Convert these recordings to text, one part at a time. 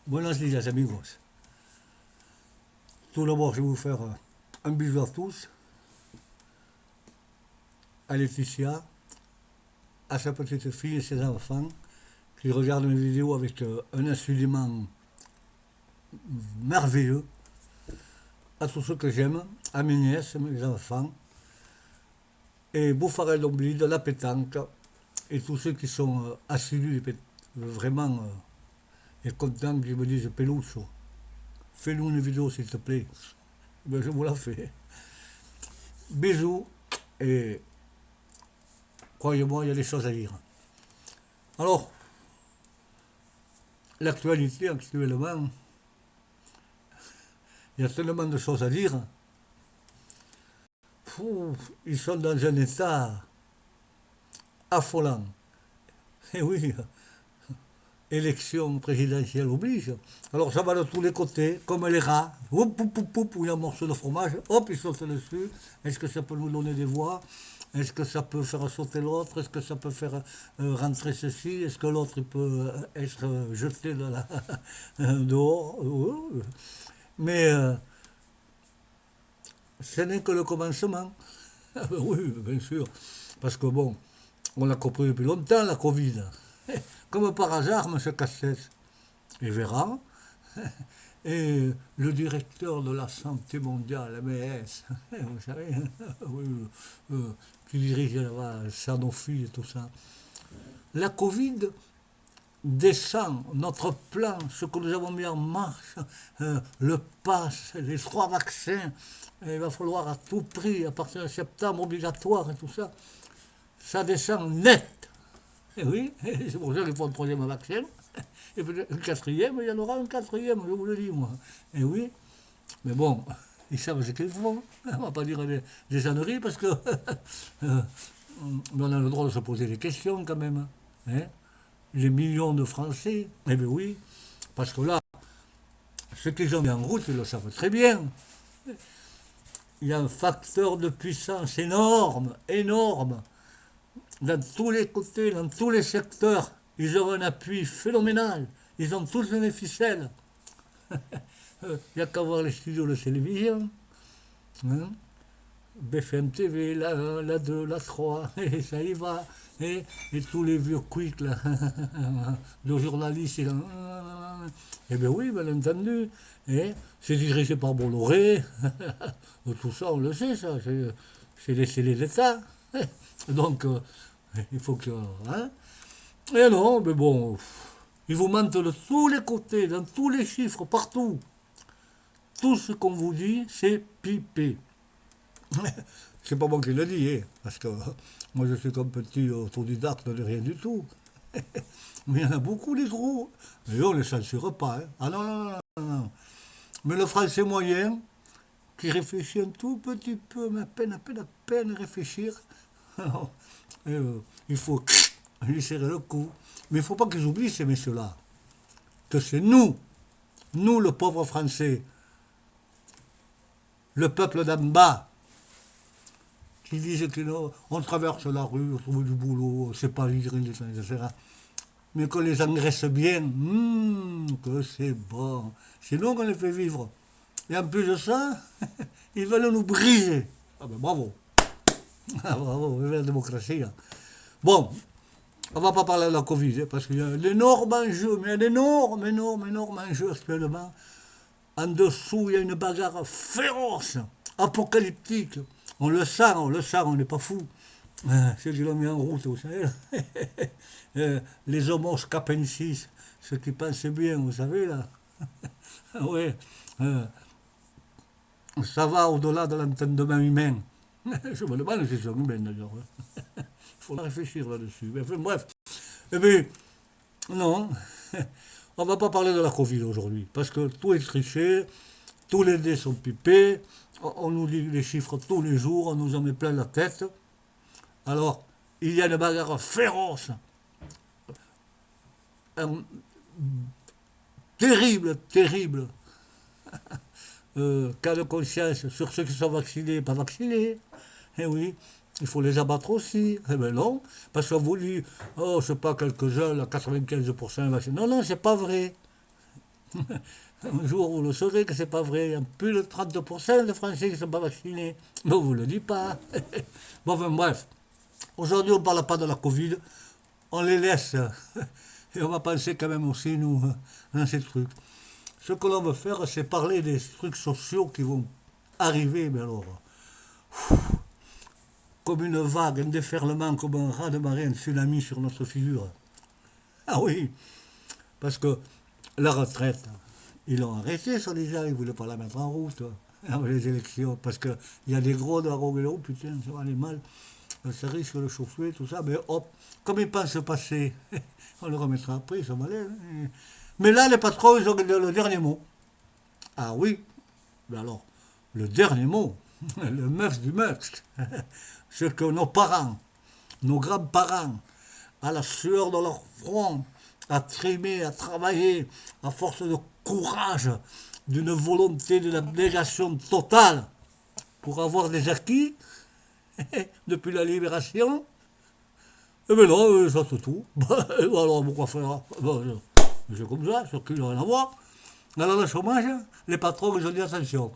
Buenos días amigos. Tout d'abord, je vais vous faire un bisou à tous, à Laetitia, à sa petite fille et ses enfants qui regardent mes vidéos avec un instrument merveilleux, à tous ceux que j'aime, à mes nièces, mes enfants, et Bouffarel d'Ombli, de la pétanque, et tous ceux qui sont assidus, vraiment, et contents, qui me disent Pelucho, fais-nous une vidéo s'il te plaît. Ben, je vous la fais. Bisous, et croyez-moi, il y a des choses à dire. Alors, l'actualité actuellement, il y a tellement de choses à dire. Ils sont dans un état affolant. Et oui, élection présidentielle oblige. Alors ça va de tous les côtés, comme les rats. Hop, hop, hop, hop, il y a un morceau de fromage, hop, ils sautent dessus. Est-ce que ça peut nous donner des voix? Est-ce que ça peut faire sauter l'autre? Est-ce que ça peut faire rentrer ceci? Est-ce que l'autre il peut être jeté de dehors? Mais ce n'est que le commencement. Oui, bien sûr. Parce que bon, on l'a compris depuis longtemps, la Covid. Comme par hasard, M. Cassès et Véran, et le directeur de la santé mondiale, MS, vous savez, oui, qui dirige là-bas Sanofi et tout ça. La Covid descend notre plan, ce que nous avons mis en marche, le pass, les 3 vaccins, il va falloir à tout prix, à partir de septembre, obligatoire et tout ça, ça descend net. Et oui, c'est pour ça qu'il faut un 3e vaccin, et peut-être un 4e, il y en aura un 4e, je vous le dis moi. Et oui, mais bon, ils savent ce qu'ils font, on ne va pas dire des âneries, parce que on a le droit de se poser des questions quand même. Hein. Les millions de Français, eh bien oui, parce que là, ceux qu'ils ont mis en route, ils le savent très bien. Il y a un facteur de puissance énorme, énorme, dans tous les côtés, dans tous les secteurs. Ils ont un appui phénoménal, ils ont tous les ficelles. Il n'y a qu'à voir les studios de télévision. Hein. BFM TV, la 1, la 2, la 3, et ça y va. Et tous les vieux quicks là, de journalistes, eh bien oui, bien entendu. Et c'est dirigé par Bolloré, tout ça, on le sait, ça, c'est les scellés d'État. Donc, il faut que... Hein. Et non, mais bon, ils vous mentent de tous les côtés, dans tous les chiffres, partout. Tout ce qu'on vous dit, c'est pipé. C'est pas moi qui le dis, hein, parce que moi je suis comme petit autodidacte de rien du tout. Mais il y en a beaucoup des gros. Et on ne les censure pas. Hein. Ah non, non, non, non, non. Mais le français moyen, qui réfléchit un tout petit peu, mais à peine réfléchir, il faut lui serrer le cou. Mais il ne faut pas qu'ils oublient, ces messieurs-là, que c'est nous, le pauvre français, le peuple d'en bas, qui disent qu'on traverse la rue, on trouve du boulot, c'est pas lire, etc. Mais qu'on les engraisse bien, que c'est bon. C'est nous qu'on les fait vivre. Et en plus de ça, ils veulent nous briser. Ah ben bravo. Ah, bravo, vive la démocratie. Hein. Bon, on va pas parler de la Covid, hein, parce qu'il y a un énorme enjeu, mais un énorme enjeu actuellement. En dessous, il y a une bagarre féroce, apocalyptique. On le sent, on n'est pas fou. Ceux qui l'ont mis en route, vous savez. Les homos capensis, ceux qui pensent bien, vous savez, là. Oui, ça va au-delà de l'entendement humain. Je me demande si c'est humain, d'ailleurs. Il faut réfléchir là-dessus. Enfin, bref. Eh bien, non. On ne va pas parler de la Covid aujourd'hui, parce que tout est triché, tous les dés sont pipés, on nous dit les chiffres tous les jours, on nous en met plein la tête. Alors, il y a une bagarre féroce, terrible, cas de conscience sur ceux qui sont vaccinés et pas vaccinés. Eh oui, il faut les abattre aussi. Eh bien non, parce qu'on vous dit, oh, c'est pas quelques-uns, là, 95% vaccinés. Non, c'est pas vrai. Un jour, vous le saurez que c'est pas vrai. Il y a plus de 30% de Français qui ne sont pas vaccinés. Mais on ne vous le dit pas. Bon, enfin, bref. Aujourd'hui, on ne parle pas de la Covid. On les laisse. Et on va penser quand même aussi, nous, dans ces trucs. Ce que l'on veut faire, c'est parler des trucs sociaux qui vont arriver, mais alors, comme une vague, un déferlement, comme un raz-de-marée, un tsunami sur notre figure. Ah oui, parce que la retraite, ils l'ont arrêté, soi-disant, ils ne voulaient pas la mettre en route avant les élections, parce qu'il y a des gros de oh putain, ça va aller mal, ça risque de chauffer, tout ça, mais hop, comme ils pensent se passer, on le remettra après, ça va aller. Mais là, les patrons, ils ont le dernier mot. Ah oui, mais alors, le dernier mot, le meuf du meuf, ce que nos parents, nos grands-parents, à la sueur de leur front, à trimer, à travailler, à force de courage, d'une volonté, d'une abnégation totale pour avoir des acquis depuis la libération. Eh bien non, ça c'est tout. Alors pourquoi faire? C'est comme ça, c'est qu'il n'y a rien à voir. Alors le chômage, les patrons ils ont dit attention.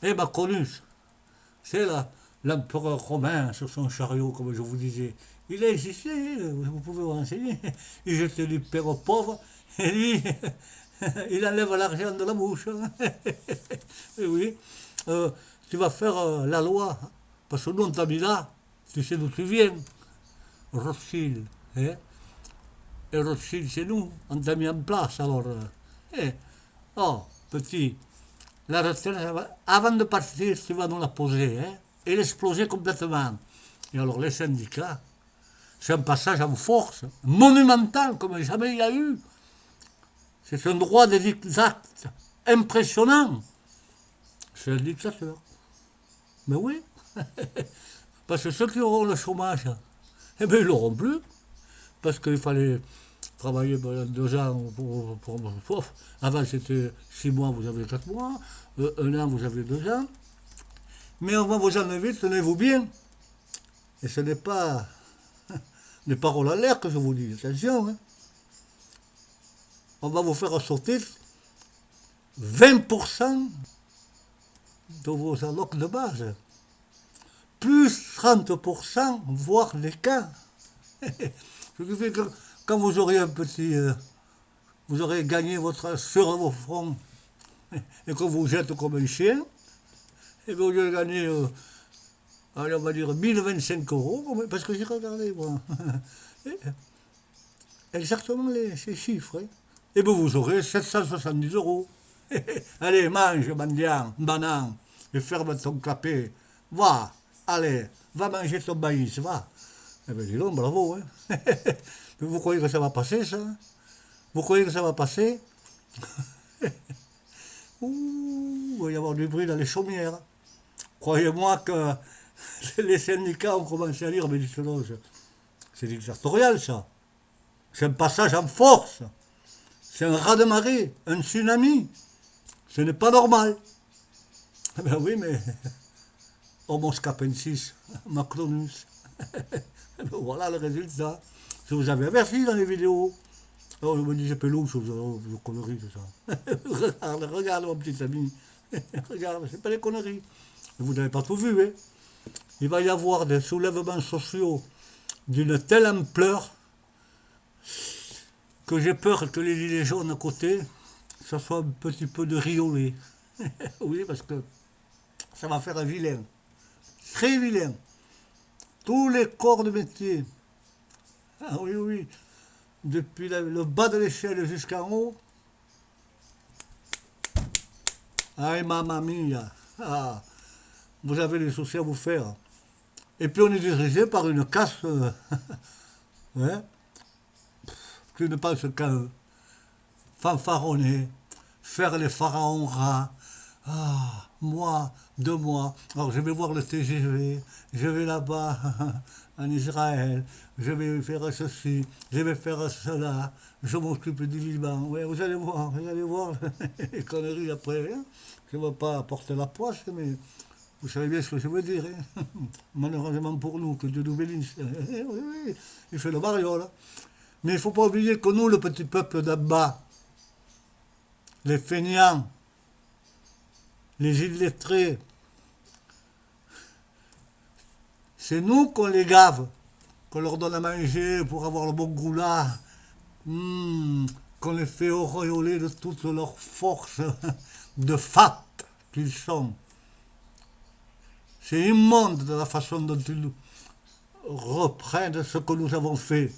Et Macronus, c'est l'empereur romain sur son chariot, comme je vous disais. Il a existé, vous pouvez vous renseigner. Il jetait du père aux pauvres, et lui, il enlève l'argent de la bouche. Et oui, tu vas faire la loi, parce que nous on t'a mis là, tu sais d'où tu viens, Rothschild. Hein? Et Rothschild, c'est nous, on t'a mis en place, alors. Oh, petit, la retraite, avant de partir, tu vas nous la poser, hein, et l'exploser complètement. Et alors les syndicats, c'est un passage en force, monumental, comme jamais il y a eu. C'est un droit des actes impressionnant. C'est un dictateur. Mais oui, parce que ceux qui auront le chômage, eh bien, ils l'auront plus, parce qu'il fallait travailler pendant 2 ans. Avant, c'était 6 mois, vous avez 4 mois, 1 an, vous avez 2 ans. Mais on va vous enlever, tenez-vous bien. Et ce n'est pas des paroles à l'air que je vous dis, attention. Hein. On va vous faire sauter 20% de vos allocs de base. Plus 30%, voire les cas. Ce qui fait que quand vous aurez un petit... vous aurez gagné votre sur vos fronts et que vous jette comme un chien, et vous allez gagner, allez, on va dire 1025 euros, parce que j'ai regardé, moi. Exactement ces chiffres. Hein. Et vous aurez 770 euros. Allez, mange, mendiant, banane, et ferme ton clapet. Va, allez, va manger ton maïs, va. Eh bien, dis donc, bravo. Hein. Vous croyez que ça va passer, ça? Vous croyez que ça va passer? Ouh, il va y avoir du bruit dans les chaumières. Croyez-moi que les syndicats ont commencé à dire, mais dites donc, c'est dictatorial, ça. C'est un passage en force. C'est un raz-de-marée, un tsunami. Ce n'est pas normal. Eh ben oui, mais Homo capensis, Macronus. Voilà le résultat. Je vous avais averti dans les vidéos. Oh, je me disais pelouse, vos conneries, tout ça. regarde, mon petit ami. Regarde, c'est pas des conneries. Vous n'avez pas tout vu, hein. Il va y avoir des soulèvements sociaux d'une telle ampleur que j'ai peur que les gilets jaunes à côté, ça soit un petit peu de riolet. Oui, parce que ça va faire un vilain. Très vilain. Tous les corps de métier. Ah oui, oui. Depuis le bas de l'échelle jusqu'en haut. Aïe, mamma mia. Ah, vous avez des soucis à vous faire. Et puis on est dirigé par une caste hein, qui ne pense qu'à eux. Fanfaronner, faire les pharaons rats. Ah, moi, 2 mois. Alors je vais voir le TGV, je vais là-bas en Israël, je vais faire ceci, je vais faire cela, je m'occupe du Liban. Ouais, vous allez voir les conneries après. Hein. Je ne veux pas porter la poisse, mais vous savez bien ce que je veux dire. Hein. Malheureusement pour nous, que Dieu nous bénisse. Oui, oui, il fait le mariole. Mais il ne faut pas oublier que nous, le petit peuple d'en bas, les feignants, les illettrés. C'est nous qu'on les gave, qu'on leur donne à manger pour avoir le bon goût là, qu'on les fait auréoler de toute leur force de fat qu'ils sont. C'est immonde de la façon dont ils reprennent ce que nous avons fait.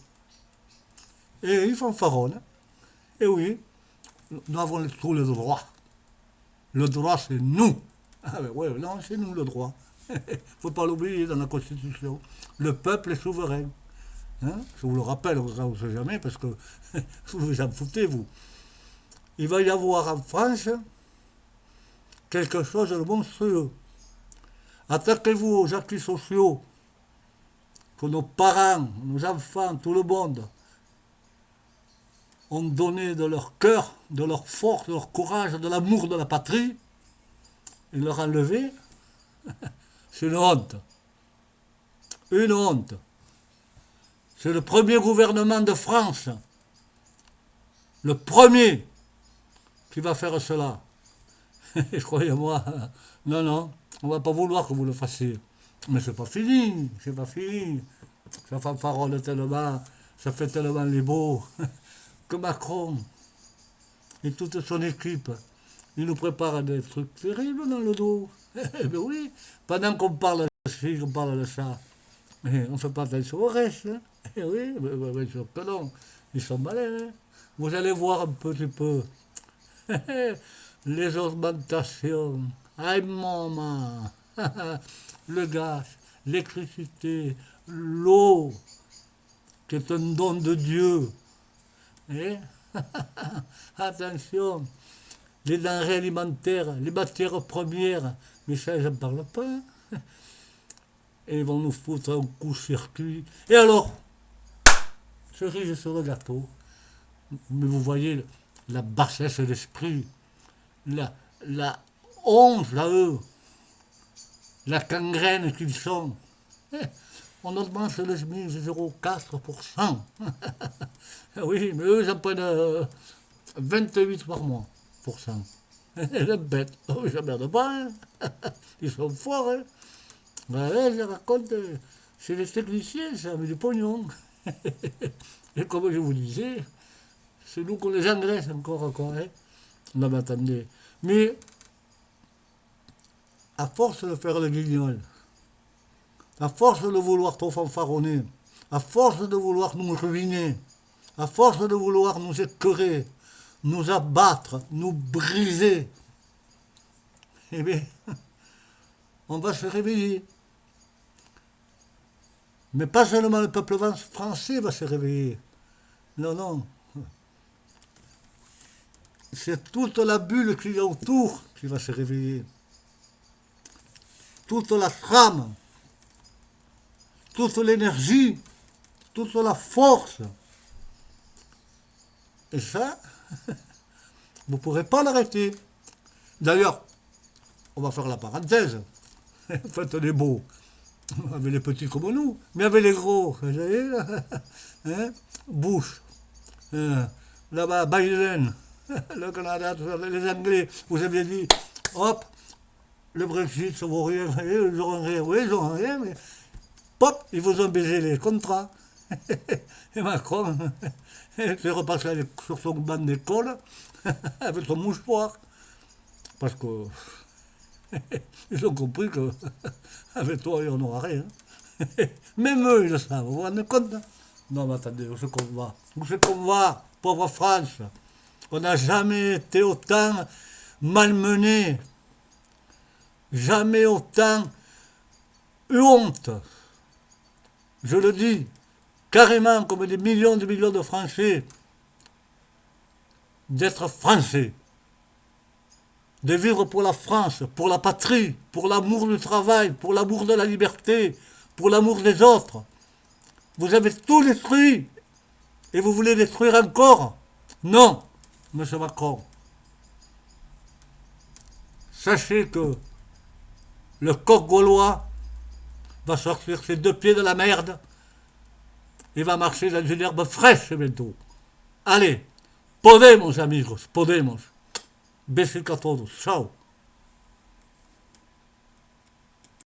Et ils fanfaronnent. Et oui, nous avons tous les droits. Le droit, c'est nous. Ah ben ouais, non, c'est nous le droit. Faut pas l'oublier dans la Constitution. Le peuple est souverain. Hein, je vous le rappelle, on ne sait jamais, parce que vous vous en foutez, vous. Il va y avoir en France quelque chose de monstrueux. Attaquez-vous aux acquis sociaux que nos parents, nos enfants, tout le monde ont donné de leur cœur, de leur force, de leur courage, de l'amour de la patrie, et leur enlever, c'est une honte. Une honte. C'est le premier gouvernement de France, le premier, qui va faire cela. Et croyez-moi, non, on ne va pas vouloir que vous le fassiez. Mais c'est pas fini, c'est pas fini. Ça fanfaronne tellement, ça fait tellement les beaux, que Macron et toute son équipe, ils nous préparent des trucs terribles dans le dos. Eh bien oui, pendant qu'on parle de ci, qu'on parle de ça, mais on ne fait pas attention au reste. Hein. Eh oui, mais bien sûr que non, ils sont malins. Hein. Vous allez voir un petit peu les augmentations. Aïe maman, le gaz, l'électricité, l'eau, qui est un don de Dieu. Eh? Attention, les denrées alimentaires, les matières premières, mais ça, ils n'en parlent pas. Et ils vont nous foutre un coup-circuit. Et alors, cerise sur le gâteau. Mais vous voyez la bassesse d'esprit, la honte à eux, la gangrène qu'ils sont. On augmente le SMIC de 0,4%. Oui, mais eux, ils en prennent 28 par mois. Les bêtes, oh, ils ne pas. Hein. Ils sont forts. Hein. Ouais, je raconte, c'est les techniciens, ça, mais du pognon. Et comme je vous disais, c'est nous qu'on les engraisse encore. Hein. Non, mais attendez. Mais, à force de faire le guignol, à force de vouloir trop fanfaronner, à force de vouloir nous ruiner, à force de vouloir nous écœurer, nous abattre, nous briser, eh bien, on va se réveiller. Mais pas seulement le peuple français va se réveiller. Non. C'est toute la bulle qui est autour qui va se réveiller. Toute la trame, toute l'énergie, toute la force. Et ça, vous ne pourrez pas l'arrêter. D'ailleurs, on va faire la parenthèse. Faites les beaux. Avec les petits comme nous, mais avec les gros. Vous savez, hein? Bush, là-bas, Biden, le Canada, les Anglais, vous aviez dit, hop, le Brexit, ça vaut rien, ils n'auront rien, oui, ils n'auront rien, mais pop, ils vous ont baisé les contrats. Et Macron, s'est repassé sur son banc d'école, avec son mouchoir, parce que ils ont compris qu'avec toi, on n'aura rien. Même eux, ils le savent, vous vous rendez compte? Non, mais attendez, où c'est qu'on va, pauvre France? On n'a jamais été autant malmené, jamais autant eu honte. Je le dis, carrément, comme des millions de Français, d'être Français. De vivre pour la France, pour la patrie, pour l'amour du travail, pour l'amour de la liberté, pour l'amour des autres. Vous avez tout détruit et vous voulez détruire encore? Non, monsieur Macron. Sachez que le coq gaulois va sortir ses deux pieds de la merde et va marcher dans une herbe fraîche bientôt. Allez, podemos amigos, podemos. Besitos a todos. Chao.